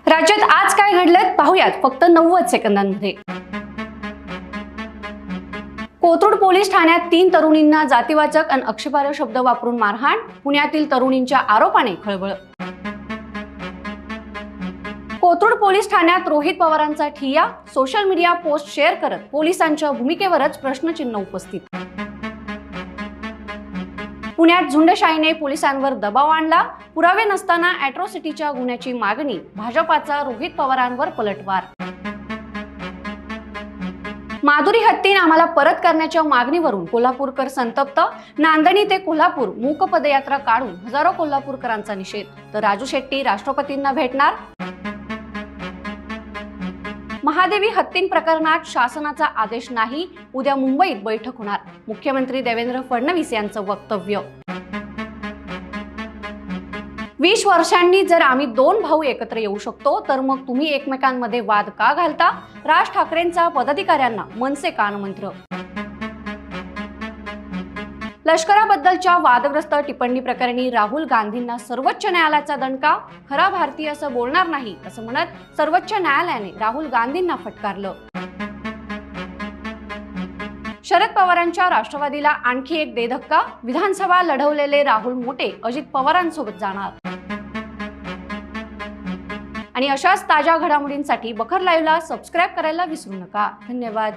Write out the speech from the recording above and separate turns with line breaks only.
राज्यात आज काय घडलं पाहूयात फक्त 90 सेकंदांमध्ये। कोथरूड पोलीस ठाण्यात 3 तरुणींना जातीवाचक आणि आक्षेपार्ह शब्द वापरून मारहाण, पुण्यातील तरुणींच्या आरोपाने खळबळ। कोथरूड पोलीस ठाण्यात रोहित पवारांचा ठिय्या, सोशल मीडिया पोस्ट शेअर करत पोलिसांच्या भूमिकेवरच प्रश्नचिन्ह उपस्थित। पुण्यात झुंडशाहीने पोलिसांवर दबाव आणला, पुरावे नसताना अॅट्रॉसिटीच्या गुन्ह्याची मागणी, भाजपाचा रोहित पवारांवर पलटवार। माधुरी हत्तीन आम्हाला परत करण्याच्या मागणीवरून कोल्हापूरकर संतप्त, नांदणी ते कोल्हापूर मूक पदयात्रा काढून हजारो कोल्हापूरकरांचा निषेध, तर राजू शेट्टी राष्ट्रपतींना भेटणार। महादेवी हत्तीन प्रकरणात शासनाचा आदेश नाही, उद्या मुंबईत बैठक होणार, मुख्यमंत्री देवेंद्र फडणवीस यांचं वक्तव्य। 20 वर्षांनी जर आम्ही 2 भाऊ एकत्र येऊ शकतो तर मग तुम्ही एकमेकांमध्ये वाद का घालता, राज ठाकरेंचा पदाधिकाऱ्यांना मनसे कानमंत्र। लष्कराबद्दलच्या वादग्रस्त टिप्पणी प्रकरणी राहुल गांधींना सर्वोच्च न्यायालयाचा दणका, खरा भारतीय असं बोलणार नाही असं म्हणत सर्वोच्च न्यायालयाने राहुल गांधींना फटकारलं। शरद पवारांच्या राष्ट्रवादीला आणखी एक देधक्का, विधानसभा लढवलेले राहुल मोटे अजित पवारांसोबत जाणार। आणि अशाच ताज्या घडामोडींसाठी बखर लाईव्हला सबस्क्राईब करायला विसरू नका। धन्यवाद।